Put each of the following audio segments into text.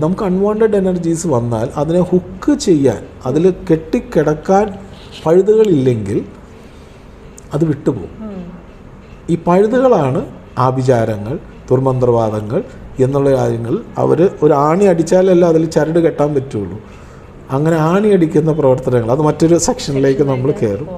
നമുക്ക് unwanted energies വന്നാൽ അതിനെ ഹുക്ക് ചെയ്യാൻ, അതിൽ കെട്ടിക്കിടക്കാൻ പഴുതുകളില്ലെങ്കിൽ അത് വിട്ടുപോകും. ഈ പഴുതുകളാണ് ആഭിചാരങ്ങൾ, ദുർമന്ത്രവാദങ്ങൾ എന്നുള്ള കാര്യങ്ങൾ. അവർ ഒരു ആണി അടിച്ചാലല്ല അതിൽ ചരട് കെട്ടാൻ പറ്റുള്ളൂ. അങ്ങനെ ആണി അടിക്കുന്ന പ്രവർത്തനങ്ങൾ അത് മറ്റൊരു സെക്ഷനിലേക്ക് നമ്മൾ കയറും.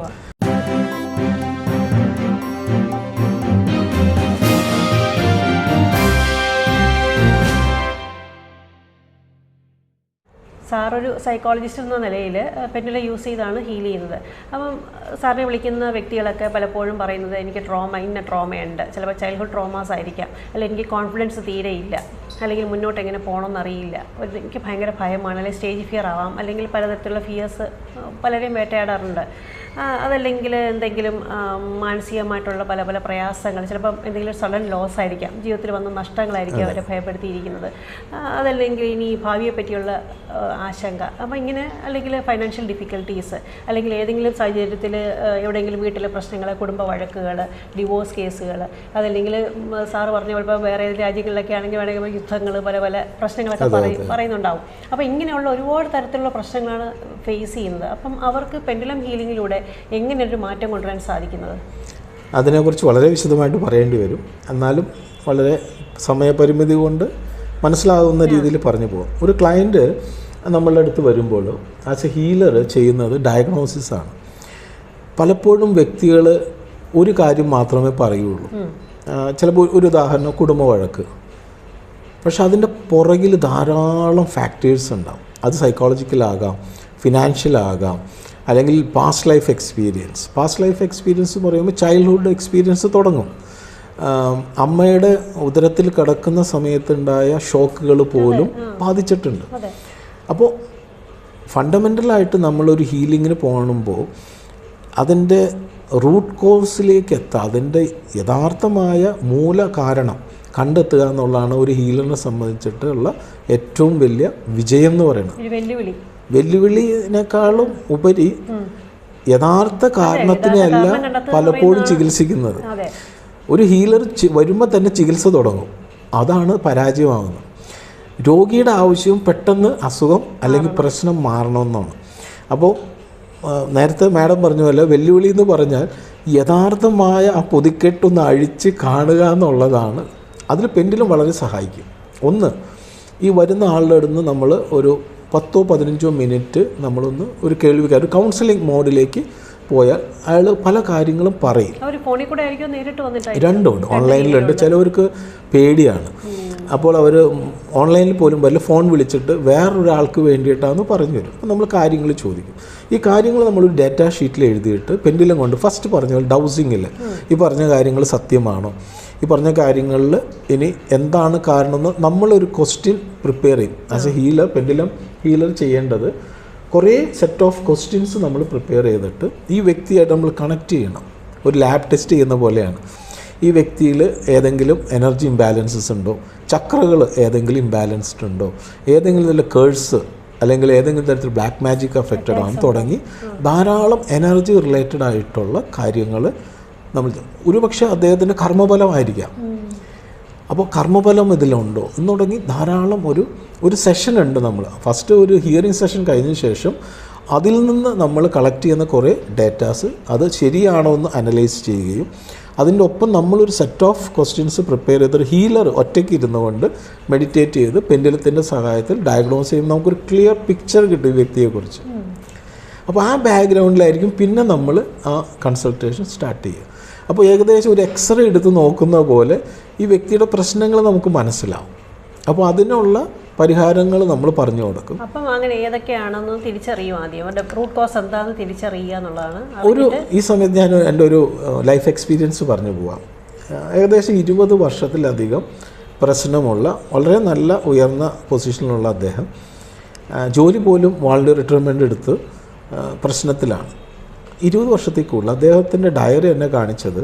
സാറൊരു സൈക്കോളജിസ്റ്റ് എന്ന നിലയിൽ പെൻഡുലം യൂസ് ചെയ്താണ് ഹീൽ ചെയ്യുന്നത്. അപ്പം സാറിനെ വിളിക്കുന്ന വ്യക്തികളൊക്കെ പലപ്പോഴും പറയുന്നത് എനിക്ക് ഇന്ന ട്രോമയുണ്ട്, ചിലപ്പോൾ ചൈൽഡ്ഹുഡ് ട്രോമാസ് ആയിരിക്കാം, അല്ലെങ്കിൽ എനിക്ക് കോൺഫിഡൻസ് തീരെ ഇല്ല, അല്ലെങ്കിൽ മുന്നോട്ട് എങ്ങനെ പോകണമെന്നറിയില്ല, എനിക്ക് ഭയങ്കര ഭയമാണ്, അല്ലെങ്കിൽ സ്റ്റേജ് ഫിയർ ആവാം, അല്ലെങ്കിൽ പലതരത്തിലുള്ള ഫിയേഴ്സ് പലരെയും വേട്ടയാടാറുണ്ട്. അതല്ലെങ്കിൽ എന്തെങ്കിലും മാനസികമായിട്ടുള്ള പല പല പ്രയാസങ്ങൾ, ചിലപ്പം എന്തെങ്കിലും സഡൻ ലോസ് ആയിരിക്കാം, ജീവിതത്തിൽ വന്ന നഷ്ടങ്ങളായിരിക്കും അവരെ ഭയപ്പെടുത്തിയിരിക്കുന്നത്. അതല്ലെങ്കിൽ ഇനി ഭാവിയെ പറ്റിയുള്ള ആശങ്ക. അപ്പോൾ ഇങ്ങനെ അല്ലെങ്കിൽ ഫൈനാൻഷ്യൽ ഡിഫിക്കൽട്ടീസ്, അല്ലെങ്കിൽ ഏതെങ്കിലും സാഹചര്യത്തിൽ എവിടെയെങ്കിലും വീട്ടിലെ പ്രശ്നങ്ങൾ, കുടുംബ വഴക്കുകൾ, ഡിവോഴ്സ് കേസുകൾ, അതല്ലെങ്കിൽ സാറ് പറഞ്ഞ പോലെ ഇപ്പോൾ വേറെ രാജ്യങ്ങളിലൊക്കെ ആണെങ്കിൽ വേണമെങ്കിൽ യുദ്ധങ്ങൾ, പല പല പ്രശ്നങ്ങളൊക്കെ പറയുന്നുണ്ടാവും. അപ്പോൾ ഇങ്ങനെയുള്ള ഒരുപാട് തരത്തിലുള്ള പ്രശ്നങ്ങളാണ് ഫേസ് ചെയ്യുന്നത്. അപ്പം അവർക്ക് പെൻഡുലം ഹീലിങ്ങിലൂടെ എങ്ങനെ ഒരു മാറ്റം കൊണ്ടുവരാൻ സാധിക്കുന്നത്? അതിനെക്കുറിച്ച് വളരെ വിശദമായിട്ട് പറയേണ്ടി വരും. എന്നാലും വളരെ സമയപരിമിതി കൊണ്ട് മനസ്സിലാകുന്ന രീതിയിൽ പറഞ്ഞു പോകും. ഒരു ക്ലയൻറ്റ് നമ്മളുടെ അടുത്ത് വരുമ്പോൾ ആസ് എ ഹീലർ ചെയ്യുന്നത് ഡയഗ്നോസിസാണ്. പലപ്പോഴും വ്യക്തികൾ ഒരു കാര്യം മാത്രമേ പറയുള്ളൂ. ചിലപ്പോൾ ഒരു ഉദാഹരണം കുടുംബ വഴക്ക്, പക്ഷെ അതിൻ്റെ പുറകിൽ ധാരാളം ഫാക്ടേഴ്സ് ഉണ്ടാകും. അത് സൈക്കോളജിക്കലാകാം, ഫിനാൻഷ്യലാകാം, അല്ലെങ്കിൽ past life experience. Past life experience എന്ന് പറയുമ്പോൾ ചൈൽഡ്ഹുഡ് എക്സ്പീരിയൻസ് തുടങ്ങും. അമ്മയുടെ ഉദരത്തിൽ കിടക്കുന്ന സമയത്തുണ്ടായ ഷോക്കുകൾ പോലും ബാധിച്ചിട്ടുണ്ട്. അപ്പോൾ ഫണ്ടമെൻ്റലായിട്ട് നമ്മളൊരു ഹീലിങ്ങിന് പോകുമ്പോൾ അതിൻ്റെ റൂട്ട് കോസിലേക്ക് എത്താം, അതിൻ്റെ യഥാർത്ഥമായ മൂല കാരണം കണ്ടെത്തുക എന്നുള്ളതാണ് ഒരു ഹീലറിനെ സംബന്ധിച്ചിട്ടുള്ള ഏറ്റവും വലിയ വിജയം എന്ന് പറയുന്നത്. വെല്ലുവിളിനേക്കാളും ഉപരി യഥാർത്ഥ കാരണത്തിനെയല്ല പലപ്പോഴും ചികിത്സിക്കുന്നത്. ഒരു ഹീലർ വരുമ്പോൾ തന്നെ ചികിത്സ തുടങ്ങും, അതാണ് പരാജയമാകുന്നത്. രോഗിയുടെ ആവശ്യവും പെട്ടെന്ന് അസുഖം അല്ലെങ്കിൽ പ്രശ്നം മാറണമെന്നാണ്. അപ്പോൾ നേരത്തെ മാഡം പറഞ്ഞ പോലെ വെല്ലുവിളി എന്ന് പറഞ്ഞാൽ യഥാർത്ഥമായ ആ പൊതിക്കെട്ടൊന്ന് അഴിച്ച് കാണുക എന്നുള്ളതാണ്. അതിൽ പെൻഡുലം വളരെ സഹായിക്കും. ഒന്ന്, ഈ വരുന്ന ആളുടെ അടുത്ത് നമ്മൾ ഒരു 10-15 മിനിറ്റ് നമ്മളൊന്ന് ഒരു കേൾവിക്കാർ ഒരു കൗൺസിലിംഗ് മോഡിലേക്ക് പോയാൽ അയാൾ പല കാര്യങ്ങളും പറയും. രണ്ടുമുണ്ട്, ഓൺലൈനിലുണ്ട്. ചിലവർക്ക് പേടിയാണ്, അപ്പോൾ അവർ ഓൺലൈനിൽ പോലും വല്ല ഫോൺ വിളിച്ചിട്ട് വേറൊരാൾക്ക് വേണ്ടിയിട്ടാണെന്ന് പറഞ്ഞു തരും. അപ്പോൾ നമ്മൾ കാര്യങ്ങൾ ചോദിക്കും. ഈ കാര്യങ്ങൾ നമ്മളൊരു ഡാറ്റാ ഷീറ്റിൽ എഴുതിയിട്ട് പെൻഡുലം കൊണ്ട് ഫസ്റ്റ് പറഞ്ഞ പോലെ ഡൗസിങ്ങിൽ ഈ പറഞ്ഞ കാര്യങ്ങൾ സത്യമാണോ, ഈ പറഞ്ഞ കാര്യങ്ങളിൽ ഇനി എന്താണ് കാരണമെന്ന് നമ്മളൊരു ക്വസ്റ്റ്യൻ പ്രിപ്പയർ ചെയ്യും. As A healer, pendulum healer ചെയ്യേണ്ടത് കുറേ സെറ്റ് ഓഫ് ക്വസ്റ്റ്യൻസ് നമ്മൾ പ്രിപ്പയർ ചെയ്തിട്ട് ഈ വ്യക്തിയായിട്ട് നമ്മൾ കണക്ട് ചെയ്യണം. ഒരു ലാബ് ടെസ്റ്റ് ചെയ്യുന്ന പോലെയാണ്. ഈ വ്യക്തിയിൽ ഏതെങ്കിലും എനർജി ഇംബാലൻസസ് ഉണ്ടോ, ചക്രകൾ ഏതെങ്കിലും ഇംബാലൻസ്ഡ് ഉണ്ടോ, ഏതെങ്കിലും തരത്തിലുള്ള കേഴ്സ് അല്ലെങ്കിൽ ഏതെങ്കിലും തരത്തിൽ ബ്ലാക്ക് മാജിക് അഫക്റ്റഡ് ആണ് തുടങ്ങി ധാരാളം എനർജി റിലേറ്റഡ് ആയിട്ടുള്ള കാര്യങ്ങൾ നമ്മൾ. ഒരുപക്ഷെ അദ്ദേഹത്തിൻ്റെ കർമ്മഫലമായിരിക്കാം. അപ്പോൾ കർമ്മഫലം ഇതിലുണ്ടോ എന്ന് തുടങ്ങി ധാരാളം ഒരു സെഷൻ ഉണ്ട്. നമ്മൾ ഫസ്റ്റ് ഒരു ഹിയറിംഗ് സെഷൻ കഴിഞ്ഞ ശേഷം അതിൽ നിന്ന് നമ്മൾ കളക്ട് ചെയ്യുന്ന കുറേ ഡേറ്റാസ് അത് ശരിയാണോ എന്ന് അനലൈസ് ചെയ്യുകയും അതിൻ്റെ ഒപ്പം നമ്മളൊരു സെറ്റ് ഓഫ് ക്വസ്റ്റ്യൻസ് പ്രിപ്പയർ ചെയ്തൊരു ഹീലർ ഒറ്റയ്ക്ക് ഇരുന്നുകൊണ്ട് മെഡിറ്റേറ്റ് ചെയ്ത് പെൻഡുലത്തിൻ്റെ സഹായത്തിൽ ഡയഗ്നോസ് ചെയ്യുമ്പോൾ നമുക്കൊരു ക്ലിയർ പിക്ചർ കിട്ടും ഈ വ്യക്തിയെക്കുറിച്ച്. അപ്പോൾ ആ ബാക്ക്ഗ്രൗണ്ടിലായിരിക്കും പിന്നെ നമ്മൾ ആ കൺസൾട്ടേഷൻ സ്റ്റാർട്ട് ചെയ്യുക. അപ്പോൾ ഏകദേശം ഒരു എക്സ്റേ എടുത്ത് നോക്കുന്ന പോലെ ഈ വ്യക്തിയുടെ പ്രശ്നങ്ങൾ നമുക്ക് മനസ്സിലാവും. അപ്പോൾ അതിനുള്ള പരിഹാരങ്ങൾ നമ്മൾ പറഞ്ഞു കൊടുക്കും. അപ്പം അങ്ങനെ ഏതൊക്കെയാണെന്ന് തിരിച്ചറിയും, ആദ്യം അവരുടെ റൂട്ട് കോസ് എന്താണെന്ന് തിരിച്ചറിയുക എന്നുള്ളതാണ്. ഈ സമയത്ത് ഞാൻ എൻ്റെ ഒരു ലൈഫ് എക്സ്പീരിയൻസ് പറഞ്ഞു പോവാം. ഏകദേശം 20 വർഷത്തിലധികം പ്രശ്നമുള്ള വളരെ നല്ല ഉയർന്ന പൊസിഷനിലുള്ള അദ്ദേഹം ജോലി പോലും വളരെ റിട്ടയർമെൻ്റ് എടുത്ത് പ്രശ്നത്തിലാണ്. 20 വർഷത്തിൽ കൂടുതൽ അദ്ദേഹത്തിൻ്റെ ഡയറി എന്നെ കാണിച്ചത്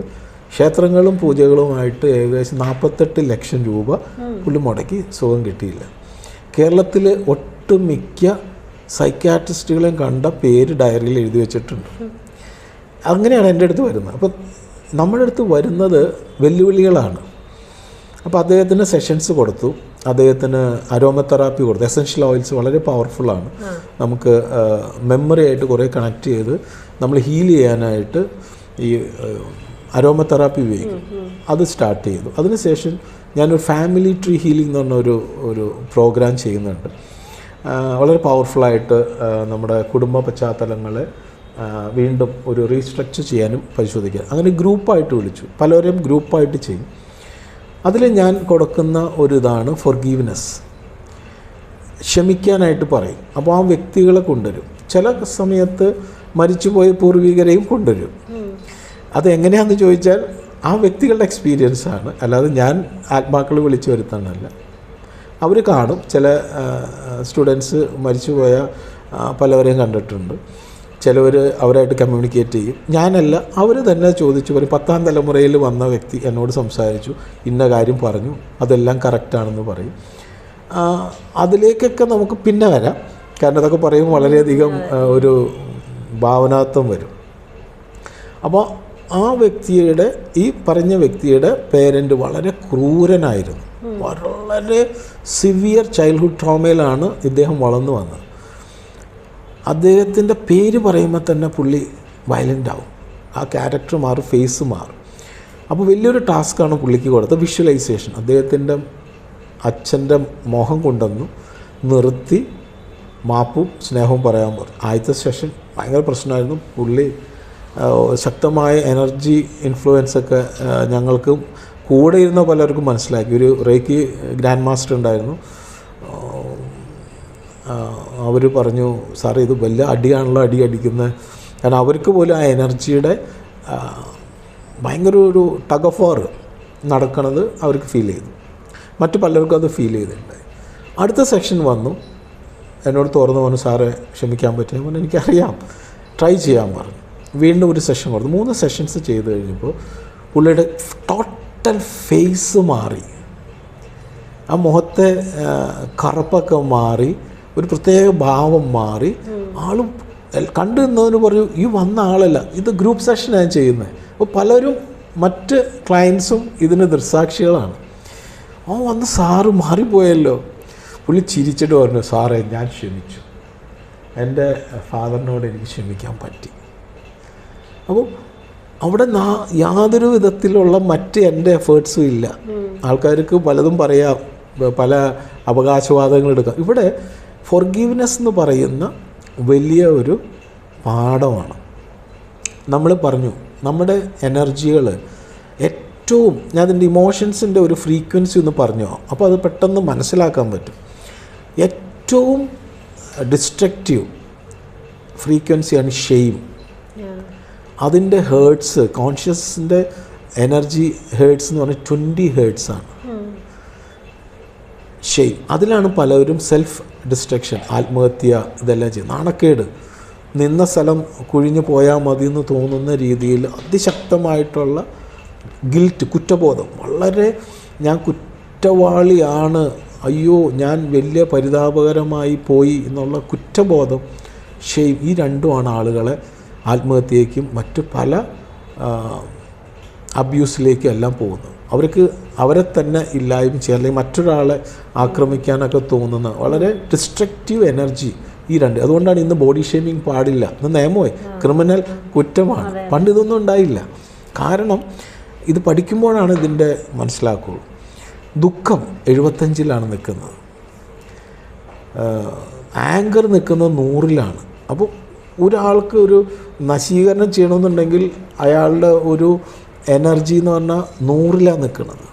ക്ഷേത്രങ്ങളും പൂജകളുമായിട്ട് ഏകദേശം 48 ലക്ഷം രൂപ പുള്ളി മുടക്കി സുഖം കിട്ടിയില്ല. കേരളത്തിൽ ഒട്ടുമിക്ക സൈക്യാട്രിസ്റ്റുകളെയും കണ്ട പേര് ഡയറിയിൽ എഴുതി വെച്ചിട്ടുണ്ട്. അങ്ങനെയാണ് എൻ്റെ അടുത്ത് വരുന്നത്. അപ്പം നമ്മുടെ അടുത്ത് വരുന്നത് വെല്ലുവിളികളാണ്. അപ്പോൾ അദ്ദേഹത്തിന് സെഷൻസ് കൊടുത്തു. അദ്ദേഹത്തിന് അരോമതെറാപ്പി കൊടുത്തു. എസൻഷ്യൽ ഓയിൽസ് വളരെ പവർഫുള്ളാണ്. നമുക്ക് മെമ്മറി ആയിട്ട് കുറേ കണക്ട് ചെയ്ത് നമ്മൾ ഹീൽ ചെയ്യാനായിട്ട് ഈ അരോമതെറാപ്പി ഉപയോഗിക്കും. അത് സ്റ്റാർട്ട് ചെയ്തു. അതിനുശേഷം ഞാനൊരു ഫാമിലി ട്രീ ഹീലിംഗ് എന്ന് പറഞ്ഞ ഒരു പ്രോഗ്രാം ചെയ്യുന്നുണ്ട്. വളരെ പവർഫുള്ളായിട്ട് നമ്മുടെ കുടുംബ പശ്ചാത്തലങ്ങളെ വീണ്ടും ഒരു റീസ്ട്രക്ചർ ചെയ്യാനും പരിശോധിക്കുക. അങ്ങനെ ഗ്രൂപ്പായിട്ട് വിളിച്ചു, പലരെയും ഗ്രൂപ്പായിട്ട് ചെയ്യും. അതിൽ ഞാൻ കൊടുക്കുന്ന ഒരു ഇതാണ് ഫൊർഗീവ്നെസ്, ക്ഷമിക്കാനായിട്ട് പറയും. അപ്പോൾ ആ വ്യക്തികളെ കൊണ്ടുവരും. ചില സമയത്ത് മരിച്ചുപോയ പൂർവികരെയും കൊണ്ടുവരും. അതെങ്ങനെയാണെന്ന് ചോദിച്ചാൽ ആ വ്യക്തികളുടെ എക്സ്പീരിയൻസാണ്, അല്ലാതെ ഞാൻ ആത്മാക്കൾ വിളിച്ചു വരുത്താനല്ല. അവർ കാണും. ചില സ്റ്റുഡൻസ് മരിച്ചുപോയ പലവരെയും കണ്ടിട്ടുണ്ട്. ചിലവർ അവരായിട്ട് കമ്മ്യൂണിക്കേറ്റ് ചെയ്യും. ഞാനല്ല, അവർ തന്നെ ചോദിച്ചു പറയും. 10ാം തലമുറയിൽ വന്ന വ്യക്തി എന്നോട് സംസാരിച്ചു, ഇന്ന കാര്യം പറഞ്ഞു, അതെല്ലാം കറക്റ്റാണെന്ന് പറയും. അതിലേക്കൊക്കെ നമുക്ക് പിന്നെ വരാം. കാരണം അതൊക്കെ പറയുമ്പോൾ വളരെയധികം ഒരു ഭാവനാത്വം വരും. അപ്പോൾ ആ വ്യക്തിയുടെ, ഈ പറഞ്ഞ വ്യക്തിയുടെ പേരൻറ്റ് വളരെ ക്രൂരനായിരുന്നു. വളരെ സിവിയർ ചൈൽഡ്ഹുഡ് ട്രോമയിലാണ് ഇദ്ദേഹം വളർന്നു വന്നത്. അദ്ദേഹത്തിൻ്റെ പേര് പറയുമ്പോൾ തന്നെ പുള്ളി വയലൻ്റ് ആവും. ആ ക്യാരക്ടർ മാറും, ഫേസ് മാറും. അപ്പോൾ വലിയൊരു ടാസ്ക്കാണ് പുള്ളിക്ക് കൊടുത്തത്, വിഷ്വലൈസേഷൻ. അദ്ദേഹത്തിൻ്റെ അച്ഛൻ്റെ മോഹം കൊണ്ടുവന്നു നിർത്തി മാപ്പും സ്നേഹവും പറയാൻ പറഞ്ഞു. ആദ്യത്തെ സെഷൻ ഭയങ്കര പ്രശ്നമായിരുന്നു. പുള്ളി ശക്തമായ എനർജി ഇൻഫ്ലുവൻസൊക്കെ ഞങ്ങൾക്ക് കൂടെ ഇരുന്ന പലർക്കും മനസ്സിലാക്കി. ഒരു റേക്കി ഗ്രാൻഡ് മാസ്റ്റർ ഉണ്ടായിരുന്നു. അവർ പറഞ്ഞു, സാറേ ഇത് വലിയ അടിയാണല്ലോ അടിക്കുന്നത്. കാരണം അവർക്ക് പോലും ആ എനർജിയുടെ ഭയങ്കര ഒരു ടഗ് ഓഫ് വാർ നടക്കണത് അവർക്ക് ഫീൽ ചെയ്തു. മറ്റു പലർക്കും അത് ഫീൽ ചെയ്തിട്ടുണ്ടായി. അടുത്ത സെക്ഷൻ വന്നു, എന്നോട് തുറന്നു പറഞ്ഞു, സാറേ ക്ഷമിക്കാൻ പറ്റുമോ? പറഞ്ഞു എനിക്കറിയാം, ട്രൈ ചെയ്യാൻ പറഞ്ഞു. വീണ്ടും ഒരു സെഷൻ കൊടുത്തു. 3 സെഷൻസ് ചെയ്ത് കഴിഞ്ഞപ്പോൾ പുള്ളിയുടെ ടോട്ടൽ ഫേസ് മാറി. ആ മുഖത്തെ കറുപ്പൊക്കെ മാറി, ഒരു പ്രത്യേക ഭാവം മാറി. ആളും കണ്ടു നിന്നതിന് പറഞ്ഞു, ഈ വന്ന ആളല്ല, ഇത് ഗ്രൂപ്പ് സെഷനാണ് ചെയ്യുന്നത്. അപ്പോൾ പലരും മറ്റ് ക്ലയൻസും ഇതിന് ദൃക്സാക്ഷികളാണ്. വന്ന് സാറ് മാറിപ്പോയല്ലോ. പുള്ളി ചിരിച്ചിട്ട് പറഞ്ഞു, സാറേ ഞാൻ ക്ഷമിച്ചു, എൻ്റെ ഫാദറിനോട് എനിക്ക് ക്ഷമിക്കാൻ പറ്റി. അപ്പോൾ അവിടെ യാതൊരു വിധത്തിലുള്ള മറ്റ് എൻ്റെ എഫേർട്സും ഇല്ല. ആൾക്കാർക്ക് പലതും പറയാം, പല അവകാശവാദങ്ങൾ എടുക്കാം. ഇവിടെ ഫൊർഗീവ്നെസ് എന്ന് പറയുന്ന വലിയ ഒരു പാഠമാണ്. നമ്മൾ പറഞ്ഞു, നമ്മുടെ എനർജികൾ ഏറ്റവും, ഞാൻ അതിൻ്റെ ഇമോഷൻസിൻ്റെ ഒരു ഫ്രീക്വൻസി ഒന്ന് പറഞ്ഞു, അപ്പോൾ അത് പെട്ടെന്ന് മനസ്സിലാക്കാൻ പറ്റും. ഏറ്റവും ഡിസ്ട്രക്റ്റീവ് ഫ്രീക്വൻസിയാണ് ഷെയിം. അതിൻ്റെ ഹേർട്സ്, കോൺഷ്യസിൻ്റെ എനർജി ഹേർട്സ് എന്ന് പറഞ്ഞാൽ 20 ഹേർട്സാണ് ഷെയിം. അതിലാണ് പലരും സെൽഫ് ഡിസ്ട്രക്ഷൻ, ആത്മഹത്യ ഇതെല്ലാം ചെയ്യും. നാണക്കേട്, നിന്ന സ്ഥലം കുഴിഞ്ഞു പോയാൽ മതി എന്ന് തോന്നുന്ന രീതിയിൽ അതിശക്തമായിട്ടുള്ള ഗിൽറ്റ്, കുറ്റബോധം, വളരെ ഞാൻ കുറ്റവാളിയാണ്, അയ്യോ ഞാൻ വലിയ പരിതാപകരമായി പോയി എന്നുള്ള കുറ്റബോധം, ഷെയിം, ഈ രണ്ടുമാണ് ആളുകളെ ആത്മഹത്യയ്ക്കും മറ്റു പല അബ്യൂസിലേക്കും എല്ലാം പോകുന്നത്. അവർക്ക് അവരെ തന്നെ ഇല്ലായ്മ ചെയ്യാൻ, അല്ലെങ്കിൽ മറ്റൊരാളെ ആക്രമിക്കാനൊക്കെ തോന്നുന്ന വളരെ ഡിസ്ട്രക്റ്റീവ് എനർജി ഈ രണ്ട്. അതുകൊണ്ടാണ് ഇന്ന് ബോഡി ഷേമിങ് പാടില്ല, ഇന്ന് നിയമമായി, ക്രിമിനൽ കുറ്റമാണ്. പണ്ട് ഇതൊന്നും ഉണ്ടായില്ല. കാരണം ഇത് പഠിക്കുമ്പോഴാണ് ഇതിൻ്റെ മനസ്സിലാക്കുള്ളൂ. ദുഃഖം 75-ലാണ് നിൽക്കുന്നത്, ആങ്കർ നിൽക്കുന്നത് 100-ലാണ്. അപ്പോൾ ഒരാൾക്ക് ഒരു നശീകരണം ചെയ്യണമെന്നുണ്ടെങ്കിൽ അയാളുടെ ഒരു എനർജി എന്ന് പറഞ്ഞാൽ 100-ലാണ് നിൽക്കുന്നത്.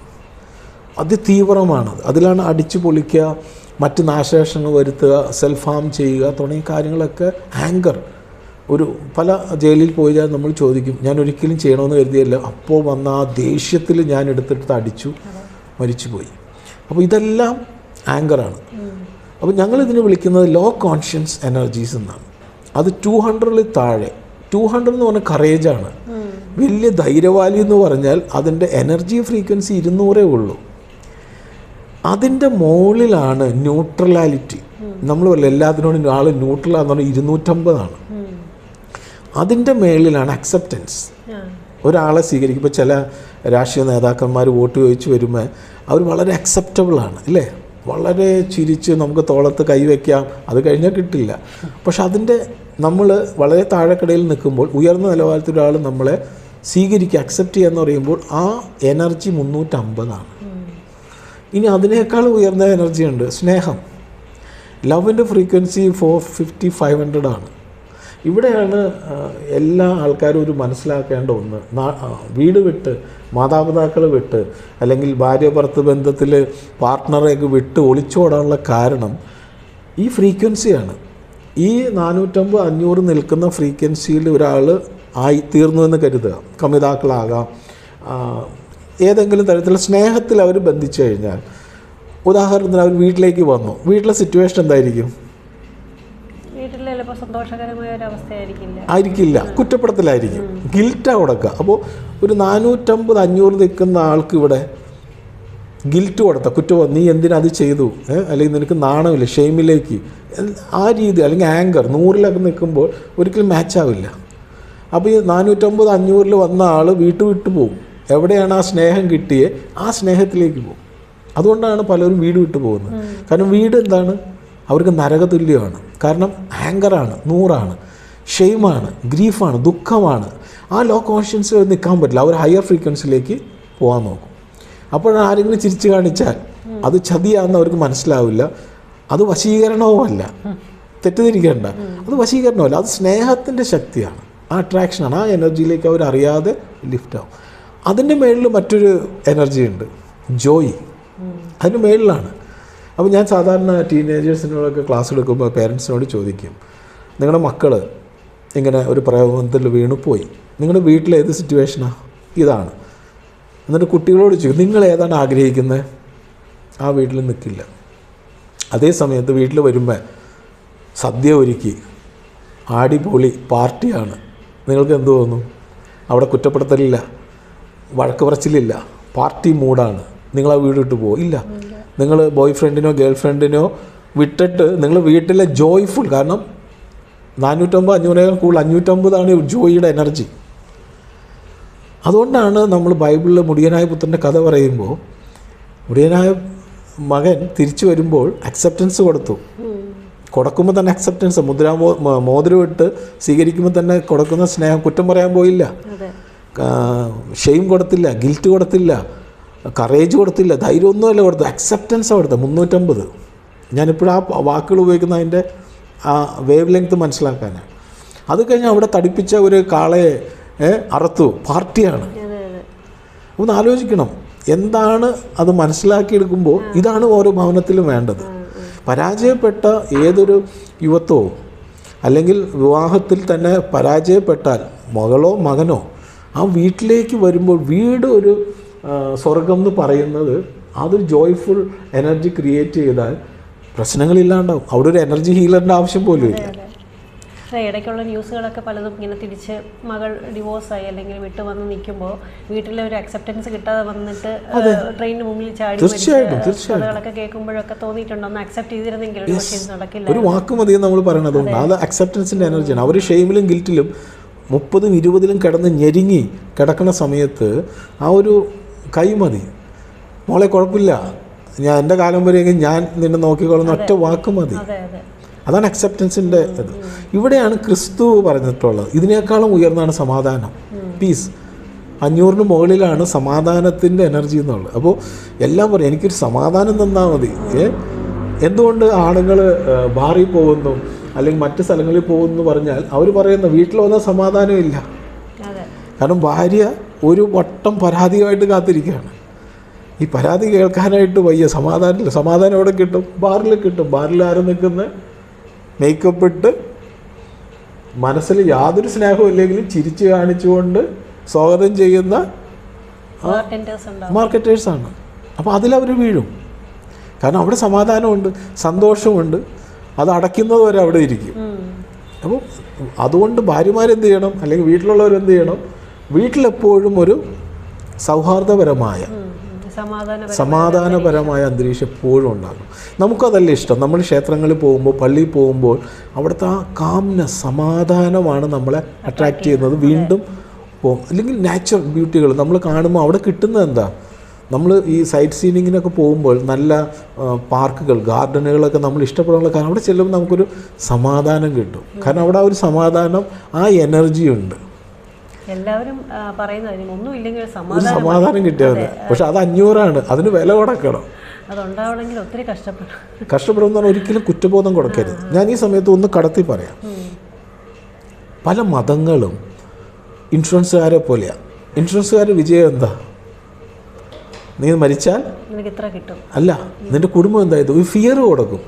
അതിതീവ്രമാണത്. അതിലാണ് അടിച്ചു പൊളിക്കുക, മറ്റ് നാശനഷ്ടങ്ങൾ വരുത്തുക, സെൽഫ് ഹാം ചെയ്യുക തുടങ്ങിയ കാര്യങ്ങളൊക്കെ. ആങ്കർ, ഒരു പല ജയിലിൽ പോയാൽ നമ്മൾ ചോദിക്കും, ഞാൻ ഒരിക്കലും ചെയ്യണമെന്ന് കരുതിയല്ല, അപ്പോൾ വന്ന ആ ദേഷ്യത്തിൽ ഞാൻ എടുത്തെടുത്ത് അടിച്ചു, മരിച്ചുപോയി. അപ്പോൾ ഇതെല്ലാം ആങ്കറാണ്. അപ്പോൾ ഞങ്ങളിതിനെ വിളിക്കുന്നത് ലോ കോൺഷ്യൻസ് എനർജീസ് എന്നാണ്. അത് 200-ൽ താഴെ. 200 എന്ന് പറഞ്ഞാൽ കറേജാണ്. വലിയ ധൈര്യവാലി എന്ന് പറഞ്ഞാൽ അതിൻ്റെ എനർജി ഫ്രീക്വൻസി 200 ഉള്ളൂ. അതിൻ്റെ മുകളിലാണ് ന്യൂട്രലാലിറ്റി. നമ്മൾ എല്ലാത്തിനോടും ആൾ ന്യൂട്രലാന്ന് പറഞ്ഞാൽ 250-ആണ്. അതിൻ്റെ മേളിലാണ് അക്സെപ്റ്റൻസ്. ഒരാളെ സ്വീകരിക്കും. ഇപ്പോൾ ചില രാഷ്ട്രീയ നേതാക്കന്മാർ വോട്ട് ചോദിച്ച് വരുമ്പോൾ അവർ വളരെ അക്സെപ്റ്റബിളാണ്, അല്ലേ? വളരെ ചിരിച്ച് നമുക്ക് തോളത്ത് കൈവയ്ക്കാം, അത് കഴിഞ്ഞാൽ കിട്ടില്ല. പക്ഷെ അതിൻ്റെ നമ്മൾ വളരെ താഴെക്കടയിൽ നിൽക്കുമ്പോൾ ഉയർന്ന നിലവാരത്തിൽ ഒരാൾ നമ്മളെ സ്വീകരിക്കുക, അക്സെപ്റ്റ് ചെയ്യുക എന്ന് പറയുമ്പോൾ ആ എനർജി 350. ഇനി അതിനേക്കാൾ ഉയർന്ന എനർജി ഉണ്ട്, സ്നേഹം. ലവിൻ്റെ ഫ്രീക്വൻസി 450-500 ആണ്. ഇവിടെയാണ് എല്ലാ ആൾക്കാരും ഒരു മനസ്സിലാക്കേണ്ട ഒന്ന്. വീട് വിട്ട്, മാതാപിതാക്കൾ വിട്ട്, അല്ലെങ്കിൽ ഭാര്യ ഭർത്തൃ ബന്ധത്തിൽ പാർട്ട്ണറെയൊക്കെ വിട്ട് ഒളിച്ചോടാനുള്ള കാരണം ഈ ഫ്രീക്വൻസിയാണ്. ഈ 450-500 നിൽക്കുന്ന ഫ്രീക്വൻസിയിൽ ഒരാൾ തീർന്നു എന്ന് കരുതുക. കമിതാക്കളാകാം, ഏതെങ്കിലും തരത്തിലുള്ള സ്നേഹത്തിൽ അവർ ബന്ധിച്ചു കഴിഞ്ഞാൽ, ഉദാഹരണത്തിന് അവർ വീട്ടിലേക്ക് വന്നു, വീട്ടിലെ സിറ്റുവേഷൻ എന്തായിരിക്കും? സന്തോഷകരമായ ഒരു അവസ്ഥയായിരിക്കില്ല, ആയിരിക്കില്ല, കുറ്റപ്പെടുത്തലായിരിക്കും, ഗിൽറ്റാ കൊടുക്കുക. അപ്പോൾ ഒരു 450-500 നിൽക്കുന്ന ആൾക്ക് ഇവിടെ ഗിൽറ്റ് കൊടുത്ത കുറ്റം, നീ എന്തിനത് ചെയ്തു, അല്ലെങ്കിൽ നിനക്ക് നാണമില്ല, ഷെയിമിലേക്ക്, ആ രീതി, അല്ലെങ്കിൽ ആങ്കർ 100-ലൊക്കെ നിൽക്കുമ്പോൾ ഒരിക്കലും മാച്ചാവില്ല. അപ്പോൾ ഈ 450-500 വന്ന ആൾ വീട്ടു വിട്ടു പോകും. എവിടെയാണ് ആ സ്നേഹം കിട്ടിയേ ആ സ്നേഹത്തിലേക്ക് പോകും. അതുകൊണ്ടാണ് പലരും വീട് വിട്ടു പോകുന്നത്. കാരണം വീട് എന്താണ്, അവർക്ക് നരകതുല്യമാണ്. കാരണം ആങ്കറാണ്, 100ആണ്, ഷെയിമാണ്, ഗ്രീഫാണ്, ദുഃഖമാണ്. ആ ലോ കോൺഷ്യൻസിൽ നിൽക്കാൻ പറ്റില്ല, അവർ ഹയർ ഫ്രീക്വൻസിയിലേക്ക് പോകാൻ നോക്കും. അപ്പോഴാണ് ആരെങ്കിലും ചിരിച്ചു കാണിച്ചാൽ അത് ചതിയാണെന്ന് അവർക്ക് മനസ്സിലാവില്ല. അത് വശീകരണവുമല്ല, തെറ്റിദ്ധരിക്കേണ്ട, അത് വശീകരണമല്ല, അത് സ്നേഹത്തിൻ്റെ ശക്തിയാണ്, ആ അട്രാക്ഷനാണ്. ആ എനർജിയിലേക്ക് അവർ അറിയാതെ ലിഫ്റ്റാവും. അതിൻ്റെ മേളിൽ മറ്റൊരു എനർജി ഉണ്ട്, ജോയ്. അതിന് മേളിലാണ്. അപ്പോൾ ഞാൻ സാധാരണ ടീനേജേഴ്സിനോടൊക്കെ ക്ലാസ് എടുക്കുമ്പോൾ പേരൻസിനോട് ചോദിക്കും, നിങ്ങളുടെ മക്കൾ ഇങ്ങനെ ഒരു പ്രയോഗത്തിൽ വീണുപോയി, നിങ്ങളുടെ വീട്ടിൽ ഏത് സിറ്റുവേഷനാണ്? ഇതാണ്. എന്നിട്ട് കുട്ടികളോട് ചോദിക്കും, നിങ്ങൾ ഏതാണ് ആഗ്രഹിക്കുന്നത്? ആ വീട്ടിൽ നിൽക്കില്ല. അതേ സമയത്ത് വീട്ടിൽ വരുമ്പോൾ സദ്യ ഒരുക്കി ആടിപൊളി പാർട്ടിയാണ്, നിങ്ങൾക്ക് എന്ത് തോന്നും? അവിടെ കുറ്റപ്പെടുത്തലില്ല, വഴക്ക് പറച്ചിലില്ല, പാർട്ടി മൂഡാണ്. നിങ്ങൾ ആ വീട് വിട്ട് പോകും? ഇല്ല. നിങ്ങൾ ബോയ് ഫ്രണ്ടിനോ ഗേൾ ഫ്രണ്ടിനോ വിട്ടിട്ട് നിങ്ങൾ വീട്ടിലെ ജോയ്ഫുൾ, കാരണം 450-500 കൂടുതൽ 550 ജോയിയുടെ എനർജി. അതുകൊണ്ടാണ് നമ്മൾ ബൈബിളിൽ മുടിയനായ പുത്രൻ്റെ കഥ പറയുമ്പോൾ മുടിയനായ മകൻ തിരിച്ചു വരുമ്പോൾ അക്സെപ്റ്റൻസ് കൊടുക്കുമ്പോൾ തന്നെ അക്സെപ്റ്റൻസ്, മോതിരം ഇട്ട് സ്വീകരിക്കുമ്പോൾ തന്നെ കൊടുക്കുന്ന സ്നേഹം. കുറ്റം പറയാൻ പോയില്ല, ഷെയിം കൊടുത്തില്ല, ഗിൽറ്റ് കൊടുത്തില്ല, കറേജ് കൊടുത്തില്ല, ധൈര്യമൊന്നുമല്ല കൊടുത്തത്, അക്സെപ്റ്റൻസാണ് കൊടുത്തത്. 350. ഞാനിപ്പോഴും ആ വാക്കുകൾ ഉപയോഗിക്കുന്ന അതിൻ്റെ ആ വേവ് ലെങ്ത് മനസ്സിലാക്കാനാണ്. അത് കഴിഞ്ഞ് അവിടെ തടിപ്പിച്ച ഒരു കാളയെ അറുത്തു, പാർട്ടിയാണ്. ഒന്ന് ആലോചിക്കണം, എന്താണ് അത് മനസ്സിലാക്കിയെടുക്കുമ്പോൾ ഇതാണ് ഓരോ ഭവനത്തിലും വേണ്ടത്. പരാജയപ്പെട്ട ഏതൊരു യുവത്വവും അല്ലെങ്കിൽ വിവാഹത്തിൽ തന്നെ പരാജയപ്പെട്ടാൽ മകളോ മകനോ ആ വീട്ടിലേക്ക് വരുമ്പോൾ വീട് ഒരു സ്വർഗം എന്ന് പറയുന്നത് അതൊരു ജോയ്ഫുൾ എനർജി ക്രിയേറ്റ് ചെയ്താൽ പ്രശ്നങ്ങളില്ലാണ്ടാവും. അവിടെ ഒരു എനർജി ഹീലറിൻ്റെ ആവശ്യം പോലും ഇല്ല. ഇടയ്ക്കുള്ള ന്യൂസുകളൊക്കെ പലതും ഇങ്ങനെ തിരിച്ച് മകൾ ഡിവോഴ്സായി അല്ലെങ്കിൽ വിട്ട് വന്ന് നിൽക്കുമ്പോൾ വീട്ടിലെ ഒരു അക്സെപ്റ്റൻസ് കിട്ടാതെ വന്നിട്ട് ട്രെയിനിന് മുമ്പിൽ ചാടി കഥകളൊക്കെ കേൾക്കുമ്പോഴൊക്കെ തോന്നിയിട്ടുണ്ടോ ഒന്ന് അക്സെപ്റ്റ് ചെയ്തിരുന്നെങ്കിൽ നടക്കില്ല. ഒരു വാക്ക് മതി നമ്മൾ പറയണത്. അത് അക്സെപ്റ്റൻസിൻ്റെ എനർജിയാണ്. അവർ ഷെയിമിലും ഗിൽറ്റിലും 30-20 കിടന്ന് ഞെരുങ്ങി കിടക്കുന്ന സമയത്ത് ആ ഒരു കൈ മതി, മോളെ കുഴപ്പമില്ല, ഞാൻ എൻ്റെ കാലം വരെയെങ്കിൽ ഞാൻ നിന്നെ നോക്കിക്കൊള്ളുന്ന ഒറ്റ വാക്ക് മതി. അതാണ് അക്സെപ്റ്റൻസിൻ്റെ ഇത്. ഇവിടെയാണ് ക്രിസ്തു പറഞ്ഞിട്ടുള്ളത്. ഇതിനേക്കാളും ഉയർന്നാണ് സമാധാനം, പീസ്. 500 മുകളിലാണ് സമാധാനത്തിൻ്റെ എനർജി എന്നുള്ളത്. അപ്പോൾ എല്ലാം പറയും എനിക്കൊരു സമാധാനം തന്നാൽ മതി. എന്തുകൊണ്ട് ആണുങ്ങൾ ബാറിൽ പോകുന്നു അല്ലെങ്കിൽ മറ്റ് സ്ഥലങ്ങളിൽ പോകുന്നു പറഞ്ഞാൽ അവർ പറയുന്ന വീട്ടിൽ വന്ന സമാധാനമില്ല. കാരണം ഭാര്യ ഒരു വട്ടം പരാതിയായിട്ട് കാത്തിരിക്കുകയാണ്. ഈ പരാതി കേൾക്കാനായിട്ട് വയ്യ, സമാധാനമില്ല. സമാധാനം എവിടെ കിട്ടും? ബാറിൽ കിട്ടും. ബാറിൽ ആരും നിൽക്കുന്ന മേക്കപ്പ് ഇട്ട് മനസ്സിൽ യാതൊരു സ്നേഹവും ഇല്ലെങ്കിലും ചിരിച്ച് കാണിച്ചുകൊണ്ട് സ്വാഗതം ചെയ്യുന്ന മാർക്കറ്റേഴ്സാണ്. അപ്പോൾ അതിലവർ വീഴും. കാരണം അവിടെ സമാധാനമുണ്ട്, സന്തോഷമുണ്ട്, അത് അടയ്ക്കുന്നത് വരെ അവിടെ ഇരിക്കും. അപ്പോൾ അതുകൊണ്ട് ഭാര്യമാരെന്ത് ചെയ്യണം, അല്ലെങ്കിൽ വീട്ടിലുള്ളവരെന്ത് ചെയ്യണം, വീട്ടിലെപ്പോഴും ഒരു സൗഹാർദ്ദപരമായ സമാധാനപരമായ അന്തരീക്ഷം എപ്പോഴും ഉണ്ടാകും. നമുക്കതല്ല ഇഷ്ടം. നമ്മൾ ക്ഷേത്രങ്ങളിൽ പോകുമ്പോൾ, പള്ളിയിൽ പോകുമ്പോൾ അവിടുത്തെ ആ കാംനെസ്, സമാധാനമാണ് നമ്മളെ അട്രാക്റ്റ് ചെയ്യുന്നത്. വീണ്ടും പോകും. അല്ലെങ്കിൽ നാച്ചുറൽ ബ്യൂട്ടികൾ നമ്മൾ കാണുമ്പോൾ അവിടെ കിട്ടുന്നത് എന്താ? നമ്മൾ ഈ സൈറ്റ് സീനിങ്ങിനൊക്കെ പോകുമ്പോൾ നല്ല പാർക്കുകൾ, ഗാർഡനുകളൊക്കെ നമ്മൾ ഇഷ്ടപ്പെടാനുള്ള കാരണം അവിടെ ചെല്ലുമ്പോൾ നമുക്കൊരു സമാധാനം കിട്ടും. കാരണം അവിടെ ആ ഒരു സമാധാനം, ആ എനർജി ഉണ്ട്. എല്ലാവരും പറയുന്നത് ഒന്നും ഇല്ലെങ്കിൽ ഒരു സമാധാനം കിട്ടിയാൽ മതി. പക്ഷെ അത് 500 അതിന് വില കൊടുക്കണം. അതുണ്ടാവണമെങ്കിൽ ഒത്തിരി കഷ്ടപ്പെടുമെന്ന് പറഞ്ഞാൽ ഒരിക്കലും കുറ്റബോധം കൊടുക്കരുത്. ഞാൻ ഈ സമയത്ത് ഒന്ന് കടത്തി പറയാം. പല മതങ്ങളും ഇൻഷുറൻസുകാരെ പോലെയാണ്. ഇൻഷുറൻസുകാരുടെ വിജയം എന്താ? നീ മരിച്ചാൽ ഇത്ര കിട്ടും അല്ല, നിൻ്റെ കുടുംബം എന്തായത്? ഒരു ഫിയർ കൊടുക്കും.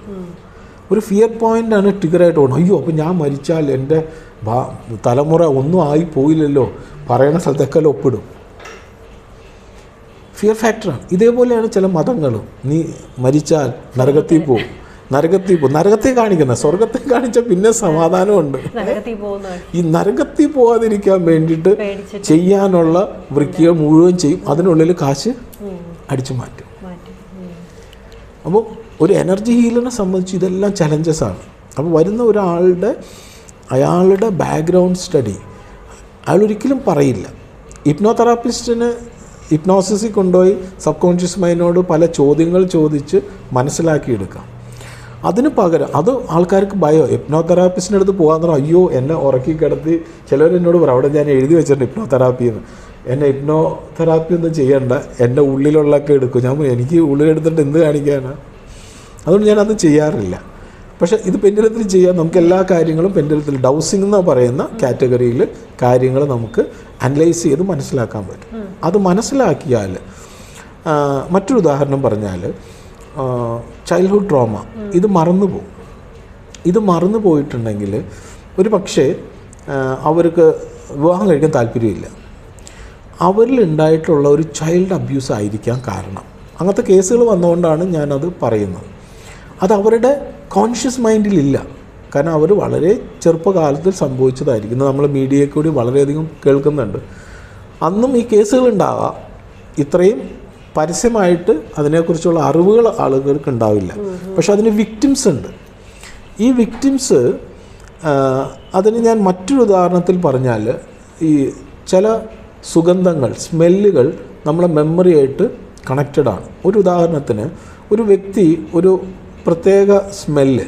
ഒരു ഫിയർ പോയിൻ്റാണ് ട്രിഗറായിട്ട് ഓടുന്നത്. അയ്യോ, അപ്പോൾ ഞാൻ മരിച്ചാൽ എൻ്റെ തലമുറ ഒന്നും ആയി പോയില്ലല്ലോ, പറയുന്ന സ്ഥലത്തൊക്കെ ഒപ്പിടും. ഫിയർ ഫാക്ടറാണ്. ഇതേപോലെയാണ് ചില മതങ്ങളും. നീ മരിച്ചാൽ നരകത്തിൽ പോകും. നരകത്തെ കാണിക്കുന്ന, സ്വർഗത്തെ കാണിച്ചാൽ പിന്നെ സമാധാനമുണ്ട്. ഈ നരകത്തിൽ പോകാതിരിക്കാൻ വേണ്ടിയിട്ട് ചെയ്യാനുള്ള വൃത്തികൾ മുഴുവൻ ചെയ്യും. അതിനുള്ളിൽ കാശ് അടിച്ചു മാറ്റും. അപ്പോൾ ഒരു എനർജി ഹീലറിനെ സംബന്ധിച്ച് ഇതെല്ലാം ചലഞ്ചസാണ്. അപ്പോൾ വരുന്ന അയാളുടെ ബാക്ക്ഗ്രൗണ്ട് സ്റ്റഡി അയാളൊരിക്കലും പറയില്ല. ഹിപ്നോതെറാപ്പിസ്റ്റിന് ഹിപ്നോസിസിൽ കൊണ്ടുപോയി സബ് കോൺഷ്യസ് മൈൻഡിനോട് പല ചോദ്യങ്ങൾ ചോദിച്ച് മനസ്സിലാക്കിയെടുക്കാം. അതിന് പകരം അത് ആൾക്കാർക്ക് ഭയം. ഹിപ്നോതെറാപ്പിസ്റ്റിൻ്റെ അടുത്ത് പോകാമെന്ന് പറഞ്ഞാൽ അയ്യോ എന്നെ ഉറക്കി കിടത്തി, ചിലവരെന്നോട് പറയും അവിടെ ഞാൻ എഴുതി വെച്ചിട്ടുണ്ട് ഹിപ്നോതെറാപ്പി എന്ന്. എന്നെ ഹിപ്നോതെറാപ്പി ഒന്നും ചെയ്യണ്ട, എൻ്റെ ഉള്ളിലുള്ളതൊക്കെ എടുക്കും. ഞാൻ എനിക്ക് ഉള്ളിലെടുത്തിട്ട് എന്ത് കാണിക്കാനാണ്? അതുകൊണ്ട് ഞാനത് ചെയ്യാറില്ല. പക്ഷേ ഇത് പെൻഡുലത്തിൽ ചെയ്യാൻ നമുക്ക് എല്ലാ കാര്യങ്ങളും പെൻഡുലത്തിൽ ഡൗസിംഗ് എന്ന് പറയുന്ന കാറ്റഗറിയിൽ കാര്യങ്ങൾ നമുക്ക് അനലൈസ് ചെയ്ത് മനസ്സിലാക്കാൻ പറ്റും. അത് മനസ്സിലാക്കിയാൽ, മറ്റൊരു ഉദാഹരണം പറഞ്ഞാൽ ചൈൽഡ്ഹുഡ് ട്രോമ, ഇത് മറന്നു പോകും. ഇത് മറന്നു പോയിട്ടുണ്ടെങ്കിൽ ഒരു പക്ഷേ അവർക്ക് വിവാഹം കഴിക്കാൻ താല്പര്യമില്ല. അവരിലുണ്ടായിട്ടുള്ള ഒരു ചൈൽഡ് അബ്യൂസ് ആയിരിക്കാം കാരണം. അങ്ങനത്തെ കേസുകൾ വന്നുകൊണ്ടാണ് ഞാനത് പറയുന്നത്. അത് അവരുടെ കോൺഷ്യസ് മൈൻഡിലില്ല. കാരണം അവർ വളരെ ചെറുപ്പകാലത്തിൽ സംഭവിച്ചതായിരിക്കും. നമ്മൾ മീഡിയയിൽ കൂടി വളരെയധികം കേൾക്കുന്നുണ്ട്. അന്നും ഈ കേസുകളുണ്ടാവാം. ഇത്രയും പരസ്യമായിട്ട് അതിനെക്കുറിച്ചുള്ള അറിവുകൾ ആളുകൾക്ക് ഉണ്ടാവില്ല. പക്ഷെ അതിന് വിക്ടിംസ് ഉണ്ട്. ഈ വിക്ടിംസ്, അതിന് ഞാൻ മറ്റൊരു ഉദാഹരണത്തിൽ പറഞ്ഞാൽ, ഈ ചില സുഗന്ധങ്ങൾ, സ്മെല്ലുകൾ നമ്മളെ മെമ്മറിയായിട്ട് കണക്റ്റഡാണ്. ഒരു ഉദാഹരണത്തിന് ഒരു വ്യക്തി ഒരു പ്രത്യേക സ്മെല്ല്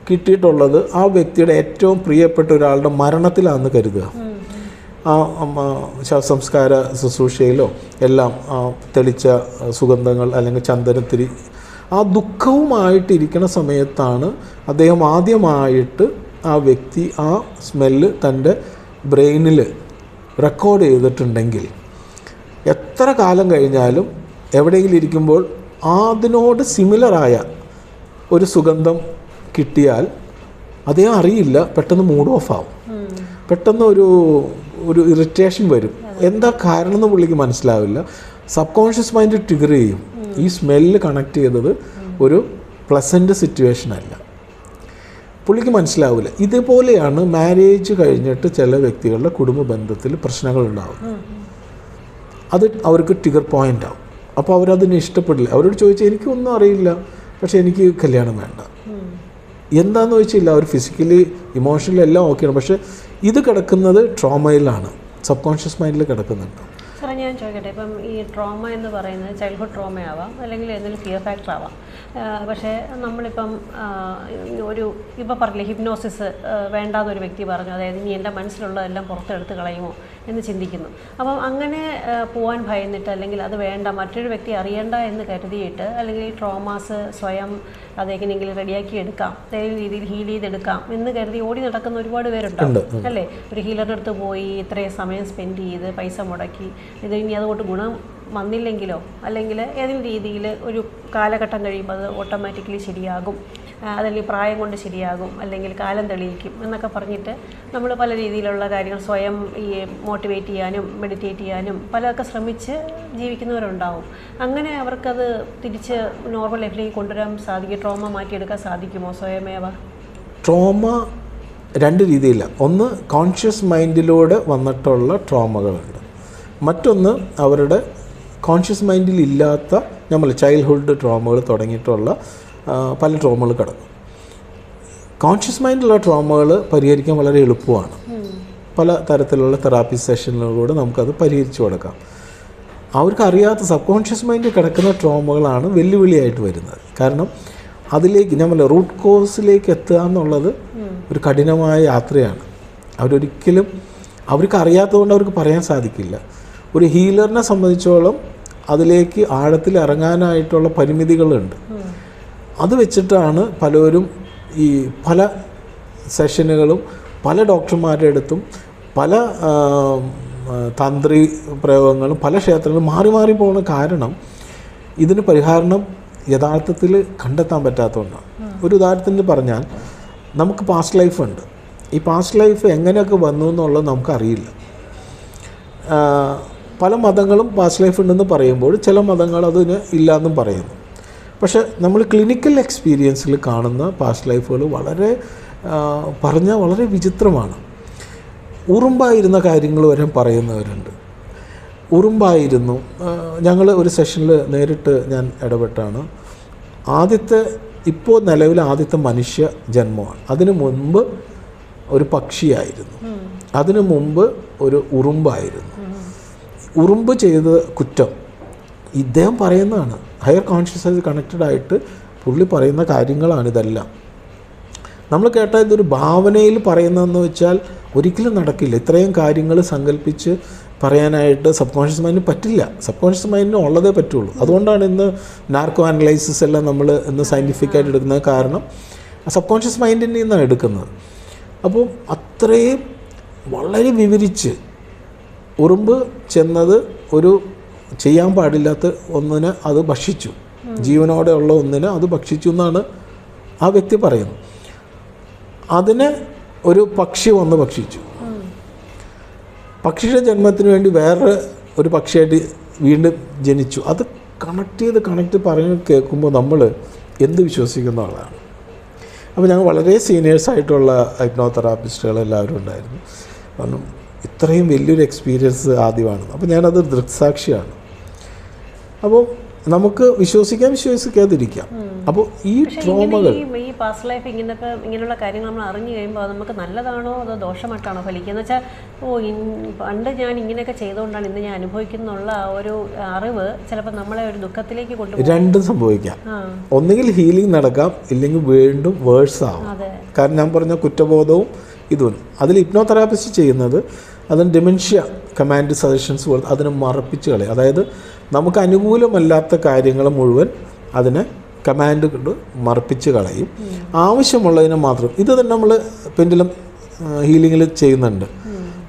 കിട്ടിയിട്ടുള്ളത് ആ വ്യക്തിയുടെ ഏറ്റവും പ്രിയപ്പെട്ട ഒരാളുടെ മരണത്തിലാണെന്ന് കരുതുക. ശവസംസ്കാര ശുശ്രൂഷയിലോ എല്ലാം തെളിച്ച സുഗന്ധങ്ങൾ അല്ലെങ്കിൽ ചന്ദനത്തിരി, ആ ദുഃഖവുമായിട്ടിരിക്കുന്ന സമയത്താണ് അദ്ദേഹം ആദ്യമായിട്ട് ആ വ്യക്തി ആ സ്മെല്ല് തൻ്റെ ബ്രെയിനിൽ റെക്കോർഡ് ചെയ്തിട്ടുണ്ടെങ്കിൽ എത്ര കാലം കഴിഞ്ഞാലും എവിടെയെങ്കിലും ഇരിക്കുമ്പോൾ അതിനോട് സിമിലറായ ഒരു സുഗന്ധം കിട്ടിയാൽ അദ്ദേഹം അറിയില്ല, പെട്ടെന്ന് മൂഡ് ഓഫ് ആവും, പെട്ടെന്ന് ഒരു ഇറിറ്റേഷൻ വരും. എന്താ കാരണം എന്ന് പുള്ളിക്ക് മനസ്സിലാവില്ല. സബ് കോൺഷ്യസ് മൈൻഡ് ട്രിഗർ ചെയ്യും. ഈ സ്മെല്ല് കണക്ട് ചെയ്തത് ഒരു പ്ലസൻറ്റ് സിറ്റുവേഷൻ അല്ല, പുള്ളിക്ക് മനസ്സിലാവില്ല. ഇതുപോലെയാണ് മാരേജ് കഴിഞ്ഞിട്ട് ചില വ്യക്തികളുടെ കുടുംബ ബന്ധത്തിൽ പ്രശ്നങ്ങളുണ്ടാവും. അത് അവർക്ക് ട്രിഗർ പോയിൻ്റ് ആവും. അപ്പോൾ അവരതിനെ ഇഷ്ടപ്പെടില്ല. അവരോട് ചോദിച്ചാൽ എനിക്കൊന്നും അറിയില്ല, പക്ഷേ എനിക്ക് കല്യാണം വേണ്ട. എന്താണെന്ന് ചോദിച്ചില്ല, അവർ ഫിസിക്കലി ഇമോഷണലി എല്ലാം ഓക്കെയാണ്. പക്ഷേ ഇത് കിടക്കുന്നത് ട്രോമയിലാണ്, സബ് കോൺഷ്യസ് മൈൻഡിൽ കിടക്കുന്നുണ്ട്. സാറേ ഞാൻ ചോദിക്കട്ടെ, ഇപ്പം ഈ ട്രോമ എന്ന് പറയുന്നത് ചൈൽഡ്ഹുഡ് ട്രോമ ആവാം, അല്ലെങ്കിൽ എന്തെങ്കിലും ഫിയർ ഫാക്ടർ ആവാം. പക്ഷേ നമ്മളിപ്പം ഇപ്പം പറഞ്ഞില്ലേ ഹിപ്നോസിസ് വേണ്ടാന്നൊരു വ്യക്തി പറഞ്ഞു, അതായത് ഇനി എൻ്റെ മനസ്സിലുള്ളതെല്ലാം പുറത്തെടുത്ത് കളയുമോ എന്ന് ചിന്തിക്കുന്നു. അപ്പം അങ്ങനെ പോകാൻ ഭയന്നിട്ട്, അല്ലെങ്കിൽ അത് വേണ്ട, മറ്റൊരു വ്യക്തി അറിയണ്ട എന്ന് കരുതിയിട്ട്, അല്ലെങ്കിൽ ഈ ട്രോമാസ് സ്വയം അതെങ്ങനെയെങ്കിലും റെഡിയാക്കി എടുക്കാം, ഏതെങ്കിലും രീതിയിൽ ഹീൽ ചെയ്തെടുക്കാം എന്ന് കരുതി ഓടി നടക്കുന്ന ഒരുപാട് പേരുണ്ടാവും അല്ലേ? ഒരു ഹീലറിൻ്റെ അടുത്ത് പോയി ഇത്രയും സമയം സ്പെൻഡ് ചെയ്ത് പൈസ മുടക്കി, ഇത് ഇനി അതുകൊണ്ട് ഗുണം വന്നില്ലെങ്കിലോ, അല്ലെങ്കിൽ ഏതെങ്കിലും രീതിയിൽ ഒരു കാലഘട്ടം കഴിയുമ്പോൾ അത് ഓട്ടോമാറ്റിക്കലി ശരിയാകും, അതല്ലെങ്കിൽ പ്രായം കൊണ്ട് ശരിയാകും, അല്ലെങ്കിൽ കാലം തെളിയിക്കും എന്നൊക്കെ പറഞ്ഞിട്ട് നമ്മൾ പല രീതിയിലുള്ള കാര്യങ്ങൾ സ്വയം ഈ മോട്ടിവേറ്റ് ചെയ്യാനും മെഡിറ്റേറ്റ് ചെയ്യാനും പലതൊക്കെ ശ്രമിച്ച് ജീവിക്കുന്നവരുണ്ടാവും. അങ്ങനെ അവർക്കത് തിരിച്ച് നോർമൽ ലൈഫിലേക്ക് കൊണ്ടുവരാൻ സാധിക്കും? ട്രോമ മാറ്റിയെടുക്കാൻ സാധിക്കുമോ സ്വയമേവ? ട്രോമ രണ്ട് രീതിയില്ല. ഒന്ന് കോൺഷ്യസ് മൈൻഡിലൂടെ വന്നിട്ടുള്ള ട്രോമകളുണ്ട്, മറ്റൊന്ന് അവരുടെ കോൺഷ്യസ് മൈൻഡിൽ ഇല്ലാത്ത നമ്മൾ ചൈൽഡ്ഹുഡ് ട്രോമകൾ തുടങ്ങിയിട്ടുള്ള പല ട്രോമകൾ കിടക്കും. കോൺഷ്യസ് മൈൻഡിലുള്ള ട്രോമകൾ പരിഹരിക്കാൻ വളരെ എളുപ്പമാണ്. പല തരത്തിലുള്ള തെറാപ്പി സെഷനിലൂടെ നമുക്കത് പരിഹരിച്ചു കൊടുക്കാം. അവർക്കറിയാത്ത സബ് കോൺഷ്യസ് മൈൻഡിൽ കിടക്കുന്ന ട്രോമകളാണ് വെല്ലുവിളിയായിട്ട് വരുന്നത്. കാരണം അതിലേക്ക് ഞാൻ പറഞ്ഞ റൂട്ട് കോസിലേക്ക് എത്തുക എന്നുള്ളത് ഒരു കഠിനമായ യാത്രയാണ്. അവരൊരിക്കലും അവർക്ക് അറിയാത്തതുകൊണ്ട് അവർക്ക് പറയാൻ സാധിക്കില്ല. ഒരു ഹീലറിനെ സംബന്ധിച്ചോളം അതിലേക്ക് ആഴത്തിൽ ഇറങ്ങാനായിട്ടുള്ള പരിമിതികളുണ്ട്. അത് വെച്ചിട്ടാണ് പലരും ഈ പല സെഷനുകളും പല ഡോക്ടർമാരുടെ അടുത്തും പല തന്ത്രി പ്രയോഗങ്ങളും പല ക്ഷേത്രങ്ങളും മാറി മാറി പോകുന്ന കാരണം ഇതിന് പരിഹാരം യഥാർത്ഥത്തിൽ കണ്ടെത്താൻ പറ്റാത്തതുകൊണ്ടാണ്. ഒരു ഉദാഹരണത്തിന് പറഞ്ഞാൽ നമുക്ക് പാസ്റ്റ് ലൈഫ് ഉണ്ട്. ഈ പാസ്റ്റ് ലൈഫ് എങ്ങനെയൊക്കെ വന്നു എന്നുള്ളത് നമുക്കറിയില്ല. പല മതങ്ങളും പാസ്റ്റ് ലൈഫ് ഉണ്ടെന്ന് പറയുമ്പോൾ ചില മതങ്ങൾ അതിന് ഇല്ലയെന്നും പറയുന്നു. പക്ഷേ നമ്മൾ ക്ലിനിക്കൽ എക്സ്പീരിയൻസിൽ കാണുന്ന പാസ്റ്റ് ലൈഫുകൾ പറഞ്ഞാൽ വളരെ വിചിത്രമാണ്. ഉറുമ്പായിരുന്ന കാര്യങ്ങൾ വരെ പറയുന്നവരുണ്ട്. ഉറുമ്പായിരുന്നു. ഞങ്ങൾ ഒരു സെഷനിൽ നേരിട്ട് ഞാൻ ഇടപെട്ടാണ്. ഇപ്പോൾ നിലവിൽ ആദ്യത്തെ മനുഷ്യ ജന്മമാണ്. അതിനു മുൻപ് ഒരു പക്ഷിയായിരുന്നു, അതിനു മുമ്പ് ഒരു ഉറുമ്പായിരുന്നു. ഉറുമ്പ് ചെയ്ത കുറ്റം ഇദ്ദേഹം പറയുന്നതാണ്. ഹയർ കോൺഷ്യസ്നസ് കണക്റ്റഡ് ആയിട്ട് പുള്ളി പറയുന്ന കാര്യങ്ങളാണിതെല്ലാം. നമ്മൾ കേട്ടാൽ ഇതൊരു ഭാവനയിൽ പറയുന്നതെന്ന് വെച്ചാൽ ഒരിക്കലും നടക്കില്ല. ഇത്രയും കാര്യങ്ങൾ സങ്കല്പിച്ച് പറയാനായിട്ട് സബ് കോൺഷ്യസ് മൈൻഡിന് പറ്റില്ല. സബ് കോൺഷ്യസ് മൈൻഡിന് ഉള്ളതേ പറ്റുള്ളൂ. അതുകൊണ്ടാണ് ഇന്ന് നാർക്കോ അനലൈസിസ് എല്ലാം നമ്മൾ ഇന്ന് സയൻറ്റിഫിക്കായിട്ട് എടുക്കുന്നത്. കാരണം സബ് കോൺഷ്യസ് മൈൻഡിൽ നിന്നാണ് എടുക്കുന്നത്. അപ്പോൾ അത്രയും വളരെ വിവരിച്ച് ഉറുമ്പ് ചെന്നത് ഒരു ചെയ്യാൻ പാടില്ലാത്ത ഒന്നിനെ അത് ഭക്ഷിച്ചു, ജീവനോടെ ഉള്ള ഒന്നിനെ അത് ഭക്ഷിച്ചു എന്നാണ് ആ വ്യക്തി പറയുന്നത്. അതിനെ ഒരു പക്ഷി വന്ന് ഭക്ഷിച്ചു. പക്ഷിയുടെ ജന്മത്തിന് വേണ്ടി വേറെ ഒരു പക്ഷിയായിട്ട് വീണ്ടും ജനിച്ചു. അത് കണക്ട് പറഞ്ഞ് കേൾക്കുമ്പോൾ നമ്മൾ എന്ത് വിശ്വസിക്കുന്ന ആളാണ്. അപ്പോൾ ഞങ്ങൾ വളരെ സീനിയേഴ്സായിട്ടുള്ള ഹൈപ്നോതെറാപ്പിസ്റ്റുകൾ എല്ലാവരും ഉണ്ടായിരുന്നു. കാരണം ഇത്രയും വലിയൊരു എക്സ്പീരിയൻസ് ആദ്യമാണ്. അപ്പോൾ ഞാനത് ദൃക്സാക്ഷിയാണ്. അപ്പോൾ നമുക്ക് വിശ്വസിക്കാതിരിക്കാം. അപ്പോൾ ഈ ട്രോമകൾ ഈ പാസ്റ്റ് ലൈഫ് ഇങ്ങനെയുള്ള കാര്യങ്ങൾ നമ്മൾ അറിഞ്ഞു കഴിയുമ്പോൾ അത് നമുക്ക് നല്ലതാണോ അതോ ദോഷമായിട്ടാണോ ഫലിക്കുക എന്ന് വെച്ചാൽ പണ്ട് ഞാൻ ഇങ്ങനെയൊക്കെ ചെയ്തുകൊണ്ടാണ് ഇന്ന് ഞാൻ അനുഭവിക്കുന്നുള്ള ആ ഒരു അറിവ് ചിലപ്പോൾ നമ്മളെ ഒരു ദുഃഖത്തിലേക്ക് കൊണ്ടുപോകും. രണ്ടും സംഭവിക്കാം. ഒന്നുകിൽ ഹീലിംഗ് നടക്കാം, ഇല്ലെങ്കിൽ വീണ്ടും വേഴ്സ് ആവും. കാരണം ഞാൻ പറഞ്ഞ കുറ്റബോധവും ഇതും അതിൽ ഹിപ്നോതെറാപ്പിസ്റ്റ് ചെയ്യുന്നത് അതിന് ഡിമെൻഷ്യ കമാൻഡ് സജഷൻസ് പോലെ അതിനെ മറപ്പിച്ച് കളയും. അതായത് നമുക്ക് അനുകൂലമല്ലാത്ത കാര്യങ്ങൾ മുഴുവൻ അതിനെ കമാൻഡ് കൊണ്ട് മറപ്പിച്ച് കളയും. ആവശ്യമുള്ളതിനെ മാത്രം. ഇത് തന്നെ നമ്മൾ പെൻഡുലം ഹീലിങ്ങിൽ ചെയ്യുന്നുണ്ട്.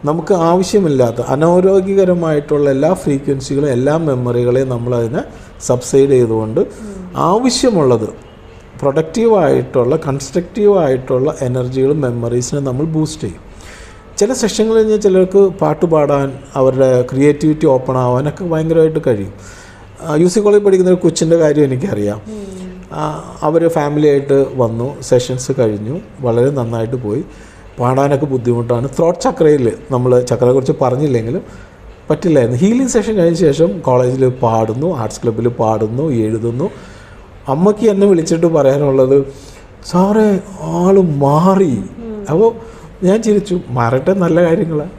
നമുക്ക് ആവശ്യമില്ലാത്ത അനാരോഗ്യകരമായിട്ടുള്ള എല്ലാ ഫ്രീക്വൻസികളും എല്ലാ മെമ്മറികളെയും നമ്മളതിനെ സബ്സൈഡ് ചെയ്തുകൊണ്ട് ആവശ്യമുള്ളത് പ്രൊഡക്റ്റീവായിട്ടുള്ള കൺസ്ട്രക്റ്റീവായിട്ടുള്ള എനർജികളും മെമ്മറീസിനെ നമ്മൾ ബൂസ്റ്റ് ചെയ്യും. ചില സെഷനുകൾ കഴിഞ്ഞാൽ ചിലർക്ക് പാട്ട് പാടാൻ അവരുടെ ക്രിയേറ്റിവിറ്റി ഓപ്പൺ ആവാനൊക്കെ ഭയങ്കരമായിട്ട് കഴിയും. UC കോളേജിൽ പഠിക്കുന്ന ഒരു കൊച്ചിൻ്റെ കാര്യം എനിക്കറിയാം. അവർ ഫാമിലിയായിട്ട് വന്നു, സെഷൻസ് കഴിഞ്ഞു, വളരെ നന്നായിട്ട് പോയി. പാടാനൊക്കെ ബുദ്ധിമുട്ടാണ്. ത്രോട്ട് ചക്രയിൽ നമ്മൾ ചക്രയെക്കുറിച്ച് പറഞ്ഞില്ലെങ്കിലും പറ്റില്ലായിരുന്നു. ഹീലിംഗ് സെഷൻ കഴിഞ്ഞ ശേഷം കോളേജിൽ പാടുന്നു, ആർട്സ് ക്ലബ്ബിൽ പാടുന്നു, എഴുതുന്നു. അമ്മയ്ക്ക് എന്നെ വിളിച്ചിട്ട് പറയാനുള്ളത്, സാറേ ആൾ മാറി. അപ്പോൾ ഞാൻ ചിരിച്ചു. മാറട്ടെ, നല്ല കാര്യങ്ങളാണ്.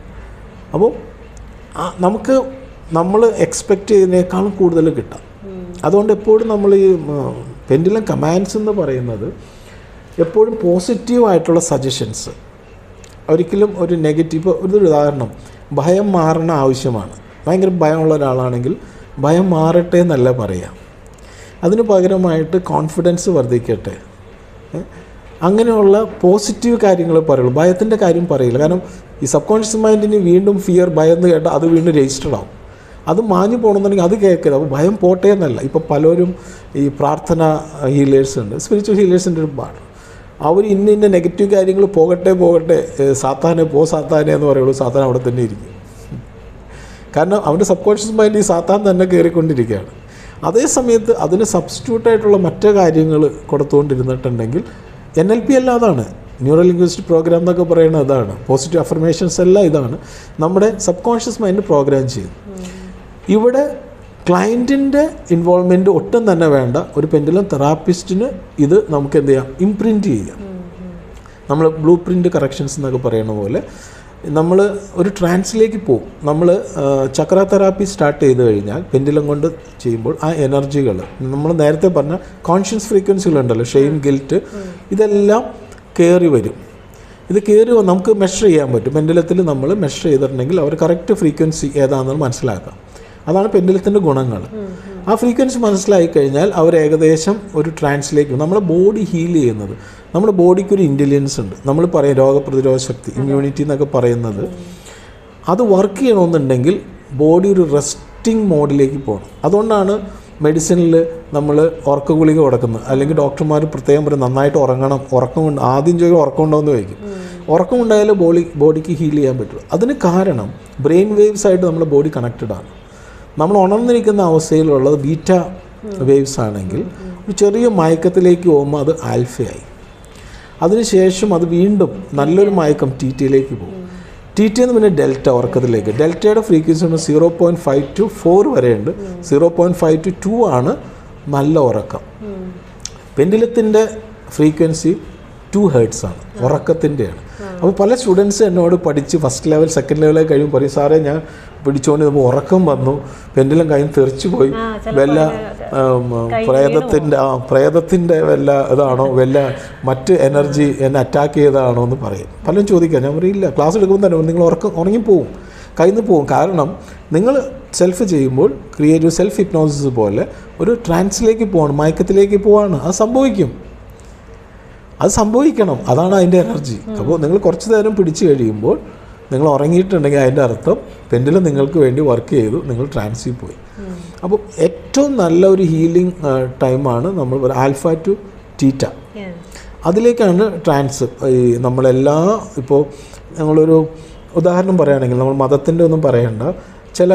അപ്പോൾ നമ്മൾ എക്സ്പെക്റ്റ് ചെയ്യുന്നതിനേക്കാളും കൂടുതൽ കിട്ടാം. അതുകൊണ്ട് എപ്പോഴും നമ്മൾ ഈ പെൻഡുലം കമാൻഡ്സ് എന്ന് പറയുന്നത് എപ്പോഴും പോസിറ്റീവായിട്ടുള്ള സജഷൻസ്, ഒരിക്കലും ഒരു നെഗറ്റീവ്. ഒരു ഉദാഹരണം, ഭയം മാറണ ആവശ്യമാണ്. ഭയങ്കര ഭയമുള്ള ഒരാളാണെങ്കിൽ ഭയം മാറട്ടെ എന്നല്ല പറയാം, അതിന് പകരമായിട്ട് കോൺഫിഡൻസ് വർദ്ധിക്കട്ടെ, അങ്ങനെയുള്ള പോസിറ്റീവ് കാര്യങ്ങൾ പറയുള്ളൂ. ഭയത്തിൻ്റെ കാര്യം പറയില്ല. കാരണം ഈ സബ് കോൺഷ്യസ് മൈൻഡിന് വീണ്ടും ഫിയർ, ഭയം എന്ന് കേട്ടാൽ അത് വീണ്ടും രജിസ്റ്റർഡ് ആവും. അത് മാഞ്ഞു പോകണമെന്നുണ്ടെങ്കിൽ അത് കേൾക്കരുത്. അപ്പോൾ ഭയം പോട്ടെ എന്നല്ല. ഇപ്പോൾ പലരും ഈ പ്രാർത്ഥന ഹീലേഴ്സ് ഉണ്ട്, സ്പിരിച്വൽ ഹീലേഴ്സിൻ്റെ ഒരു പാട്. അവർ ഇന്ന നെഗറ്റീവ് കാര്യങ്ങൾ പോകട്ടെ, സാത്താനെ എന്ന് പറയുള്ളൂ. സാത്താൻ അവിടെ തന്നെ ഇരിക്കും. കാരണം അവൻ്റെ സബ് കോൺഷ്യസ് മൈൻഡ് ഈ സാത്താൻ തന്നെ കയറിക്കൊണ്ടിരിക്കുകയാണ്. അതേ സമയത്ത് അതിന് സബ്സ്റ്റിറ്റ്യൂട്ടായിട്ടുള്ള മറ്റു കാര്യങ്ങൾ കൊടുത്തുകൊണ്ടിരുന്നിട്ടുണ്ടെങ്കിൽ NLP എല്ലാം അതാണ്, ന്യൂറോ ലിംഗ്വിസ്റ്റിക് പ്രോഗ്രാം എന്നൊക്കെ പറയുന്നത് അതാണ്. പോസിറ്റീവ് അഫർമേഷൻസ് എല്ലാം ഇതാണ് നമ്മുടെ സബ് കോൺഷ്യസ് മൈൻഡ് പ്രോഗ്രാം ചെയ്യുന്നത്. ഇവിടെ ക്ലയൻറ്റിൻ്റെ ഇൻവോൾവ്മെൻറ്റ് ഒട്ടും തന്നെ വേണ്ട. ഒരു പെൻഡുലം തെറാപ്പിസ്റ്റിന് ഇത് നമുക്ക് എന്ത് ചെയ്യാം, ഇംപ്രിൻറ്റ് ചെയ്യാം. നമ്മൾ ബ്ലൂ പ്രിൻറ്റ് കറക്ഷൻസ് എന്നൊക്കെ പറയുന്ന പോലെ നമ്മൾ ഒരു ട്രാൻസിലേക്ക് പോകും. നമ്മൾ ചക്ര തെറാപ്പി സ്റ്റാർട്ട് ചെയ്ത് കഴിഞ്ഞാൽ പെൻഡുലം കൊണ്ട് ചെയ്യുമ്പോൾ ആ എനർജികൾ നമ്മൾ നേരത്തെ പറഞ്ഞ കോൺഷ്യസ് ഫ്രീക്വൻസികളുണ്ടല്ലോ, ഷെയിം, ഗിൽറ്റ്, ഇതെല്ലാം കയറി വരും. ഇത് കയറി നമുക്ക് മെഷർ ചെയ്യാൻ പറ്റും. പെൻഡുലത്തിൽ നമ്മൾ മെഷർ ചെയ്തിട്ടുണ്ടെങ്കിൽ അവർ കറക്റ്റ് ഫ്രീക്വൻസി ഏതാണെന്ന് മനസ്സിലാക്കാം. അതാണ് പെൻഡുലത്തിൻ്റെ ഗുണങ്ങൾ. ആ ഫ്രീക്വൻസി മനസ്സിലായി കഴിഞ്ഞാൽ അവർ ഏകദേശം ഒരു ട്രാൻസിലേക്ക് നമ്മുടെ ബോഡി ഹീൽ ചെയ്യുന്നത്. നമ്മുടെ ബോഡിക്കൊരു ഇൻ്റലിജൻസ് ഉണ്ട്. നമ്മൾ പറയും രോഗപ്രതിരോധ ശക്തി, ഇമ്മ്യൂണിറ്റി എന്നൊക്കെ പറയുന്നത്. അത് വർക്ക് ചെയ്യണമെന്നുണ്ടെങ്കിൽ ബോഡി ഒരു റെസ്റ്റിംഗ് മോഡിലേക്ക് പോകണം. അതുകൊണ്ടാണ് മെഡിസിനിൽ നമ്മൾ ഉറക്ക ഗുളിക കൊടുക്കുന്നത്. അല്ലെങ്കിൽ ഡോക്ടർമാർ പ്രത്യേകം പറയും നന്നായിട്ട് ഉറങ്ങണം. ഉറക്കമുണ്ട്, ആദ്യം ചോദിക്കും ഉറക്കമുണ്ടോയെന്ന് ചോദിക്കും. ഉറക്കമുണ്ടായാലേ ബോഡിക്ക് ഹീൽ ചെയ്യാൻ പറ്റുള്ളൂ. അതിന് കാരണം ബ്രെയിൻ വേവ്സ് ആയിട്ട് നമ്മുടെ ബോഡി കണക്റ്റഡ് ആണ്. നമ്മൾ ഉണർന്നിരിക്കുന്ന അവസ്ഥയിലുള്ളത് ബീറ്റ വേവ്സ് ആണെങ്കിൽ ഒരു ചെറിയ മയക്കത്തിലേക്ക് പോകുമ്പോൾ അത് ആൽഫയായി. അതിനുശേഷം അത് വീണ്ടും നല്ലൊരു മയക്കം TT-യിലേക്ക് പോകും. TT എന്ന് പിന്നെ ഡെൽറ്റ, ഉറക്കത്തിലേക്ക്. ഡെൽറ്റയുടെ ഫ്രീക്വൻസി 0.5 to 4 വരെയുണ്ട്. 0.5 to 2 ആണ് നല്ല ഉറക്കം. പെൻഡുലത്തിൻ്റെ ഫ്രീക്വൻസി 2 Hz ആണ്, ഉറക്കത്തിൻ്റെയാണ്. അപ്പോൾ പല സ്റ്റുഡൻസ് എന്നോട് പഠിച്ച് ഫസ്റ്റ് ലെവൽ സെക്കൻഡ് ലെവലായി കഴിയുമ്പോൾ പറയും സാറേ ഞാൻ പിടിച്ചുകൊണ്ട് നമ്മൾ ഉറക്കം വന്നു, പെൻഡുലം കയ്യിൽ തെറിച്ചു പോയി, വല്ല പ്രേതത്തിൻ്റെ വല്ല ഇതാണോ, വല്ല മറ്റ് എനർജി എന്നെ അറ്റാക്ക് ചെയ്തതാണോ എന്ന് പറയും. പലരും ചോദിക്കാം. ഞാൻ പറയില്ല, ക്ലാസ് എടുക്കുമ്പോൾ തന്നെ നിങ്ങൾ ഉറങ്ങിപ്പോവും, കയ്യിൽ നിന്ന് പോവും. കാരണം നിങ്ങൾ സെൽഫ് ചെയ്യുമ്പോൾ ക്രിയേറ്റീവ് സെൽഫ് ഹിപ്നോസിസ് പോലെ ഒരു ട്രാൻസിലേക്ക് പോവാണ്, മയക്കത്തിലേക്ക് പോവാണ്. അത് സംഭവിക്കണം. അതാണ് അതിൻ്റെ എനർജി. അപ്പോൾ നിങ്ങൾ കുറച്ച് നേരം പിടിച്ചു കഴിയുമ്പോൾ നിങ്ങൾ ഉറങ്ങിയിട്ടുണ്ടെങ്കിൽ അതിൻ്റെ അർത്ഥം പെൻഡുലം നിങ്ങൾക്ക് വേണ്ടി വർക്ക് ചെയ്തു, നിങ്ങൾ ട്രാൻസിൽ പോയി. അപ്പോൾ ഏറ്റവും നല്ല ഒരു ഹീലിംഗ് ടൈമാണ് നമ്മൾ ആൽഫ ടു തീറ്റ. അതിലേക്കാണ് ട്രാൻസ്. ഈ നമ്മളെല്ലാ ഇപ്പോൾ ഞങ്ങളൊരു ഉദാഹരണം പറയുകയാണെങ്കിൽ നമ്മൾ മതത്തിൻ്റെ ഒന്നും പറയണ്ട, ചില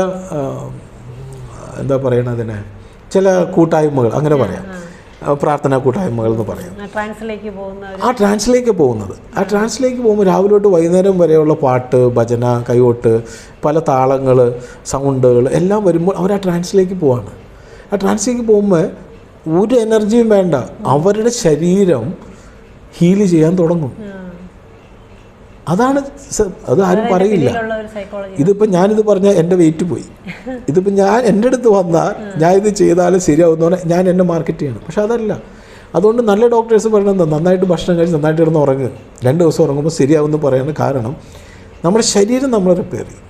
എന്താ പറയണതിനെ, ചില കൂട്ടായ്മകൾ അങ്ങനെ പറയാം, പ്രാർത്ഥനാ കൂട്ടായ്മകൾ എന്ന് പറയും. ആ ട്രാൻസിലേക്ക് പോകുമ്പോൾ രാവിലെ തൊട്ട് വൈകുന്നേരം വരെയുള്ള പാട്ട്, ഭജന, കൈകൊട്ട്, പല താളങ്ങൾ, സൗണ്ടുകൾ എല്ലാം വരുമ്പോൾ അവർ ആ ട്രാൻസിലേക്ക് പോവാണ്. ആ ട്രാൻസിലേക്ക് പോകുമ്പോൾ ഒരു എനർജിയും വേണ്ട, അവരുടെ ശരീരം ഹീൽ ചെയ്യാൻ തുടങ്ങും. അത് ആരും പറയില്ല. ഇതിപ്പോൾ ഞാനിത് പറഞ്ഞാൽ എൻ്റെ വെയിറ്റ് പോയി. ഇതിപ്പോൾ എൻ്റെ അടുത്ത് വന്നാൽ ഞാൻ ഇത് ചെയ്താലും ശരിയാവുന്ന പറഞ്ഞാൽ ഞാൻ എന്നെ മാർക്കറ്റ് ചെയ്യണം. പക്ഷെ അതല്ല. അതുകൊണ്ട് നല്ല ഡോക്ടേഴ്സ് പറയുന്നത് നന്നായിട്ട് ഭക്ഷണം കഴിച്ച് നന്നായിട്ട് ഇരുന്ന് ഉറങ്ങുക, 2 ദിവസം ഉറങ്ങുമ്പോൾ ശരിയാവുമെന്ന് പറയുന്നത് കാരണം നമ്മുടെ ശരീരം നമ്മൾ റിപ്പയർ ചെയ്യും.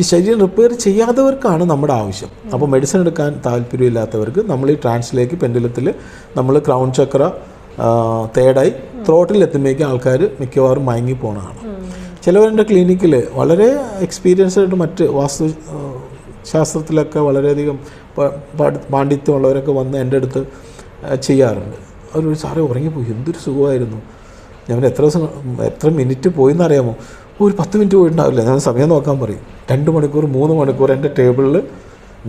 ഈ ശരീരം റിപ്പയർ ചെയ്യാത്തവർക്കാണ് നമ്മുടെ ആവശ്യം. അപ്പോൾ മെഡിസിൻ എടുക്കാൻ താല്പര്യമില്ലാത്തവർക്ക് നമ്മൾ ഈ ട്രാൻസിലേക്ക് പെൻഡുലത്തിൽ നമ്മൾ ക്രൗൺ ചക്ര തേർഡായി ത്രോട്ടിലെത്തുമ്പോഴേക്കും ആൾക്കാർ മിക്കവാറും മയങ്ങി പോകണതാണ്. ചിലവരുടെ ക്ലിനിക്കിൽ വളരെ എക്സ്പീരിയൻസ് ആയിട്ട് മറ്റ് വാസ്തു ശാസ്ത്രത്തിലൊക്കെ വളരെയധികം പാണ്ഡിത്യമുള്ളവരൊക്കെ വന്ന് എൻ്റെ അടുത്ത് ചെയ്യാറുണ്ട്. അവർ സാറേ ഉറങ്ങിപ്പോയി, എന്തൊരു സുഖമായിരുന്നു. ഞാൻ എത്ര മിനിറ്റ് പോയിന്നറിയാമോ? ഒരു 10 മിനിറ്റ് പോയിട്ടുണ്ടാവില്ല. ഞാൻ സമയം നോക്കാൻ പറയും. 2 മണിക്കൂർ 3 മണിക്കൂർ എൻ്റെ ടേബിളിൽ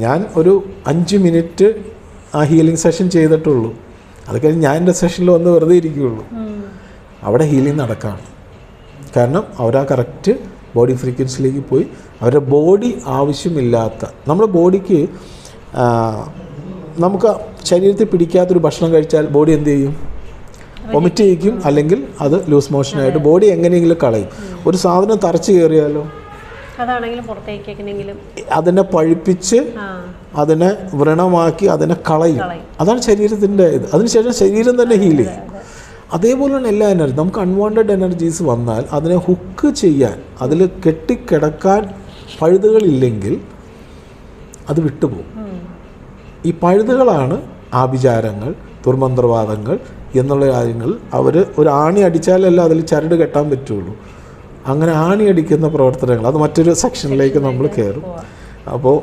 ഞാൻ ഒരു 5 മിനിറ്റ് ആ ഹീലിംഗ് സെഷൻ ചെയ്തിട്ടുള്ളൂ. അത് കഴിഞ്ഞ് ഞാൻ എൻ്റെ സെഷനിൽ വന്ന് വെറുതെ ഇരിക്കുകയുള്ളൂ. അവിടെ ഹീലിംഗ് നടക്കുകയാണ്. കാരണം അവരാ കറക്റ്റ് ബോഡി ഫ്രീക്വൻസിയിലേക്ക് പോയി. അവരുടെ ബോഡി ആവശ്യമില്ലാത്ത, നമ്മുടെ ബോഡിക്ക് നമുക്ക് ശരീരത്തിൽ പിടിക്കാത്തൊരു ഭക്ഷണം കഴിച്ചാൽ ബോഡി എന്ത് ചെയ്യും? വൊമിറ്റ് ചെയ്യിക്കും, അല്ലെങ്കിൽ അത് ലൂസ് മോഷനായിട്ട് ബോഡി എങ്ങനെയെങ്കിലും കളയും. ഒരു സാധനം തറച്ച് കയറിയാലോ അതിനെ പഴുപ്പിച്ച് അതിനെ വ്രണമാക്കി അതിനെ കളയും. അതാണ് ശരീരത്തിൻ്റെ ഇത്. അതിനുശേഷം ശരീരം തന്നെ ഹീൽ ചെയ്യും. അതേപോലെയാണ് എല്ലാ എനർജി. നമുക്ക് അൺവാണ്ടഡ് എനർജീസ് വന്നാൽ അതിനെ ഹുക്ക് ചെയ്യാൻ, അതിൽ കെട്ടിക്കിടക്കാൻ പഴുതുകളില്ലെങ്കിൽ അത് വിട്ടുപോകും. ഈ പഴുതുകളാണ് ആഭിചാരങ്ങൾ, ദുർമന്ത്രവാദങ്ങൾ എന്നുള്ള കാര്യങ്ങൾ. അവർ ഒരു ആണി അടിച്ചാലല്ല അതിൽ ചരട് കെട്ടാൻ പറ്റുള്ളൂ. അങ്ങനെ ആണി അടിക്കുന്ന പ്രവർത്തനങ്ങൾ അത് മറ്റൊരു സെക്ഷനിലേക്ക് നമ്മൾ കയറും. അപ്പോൾ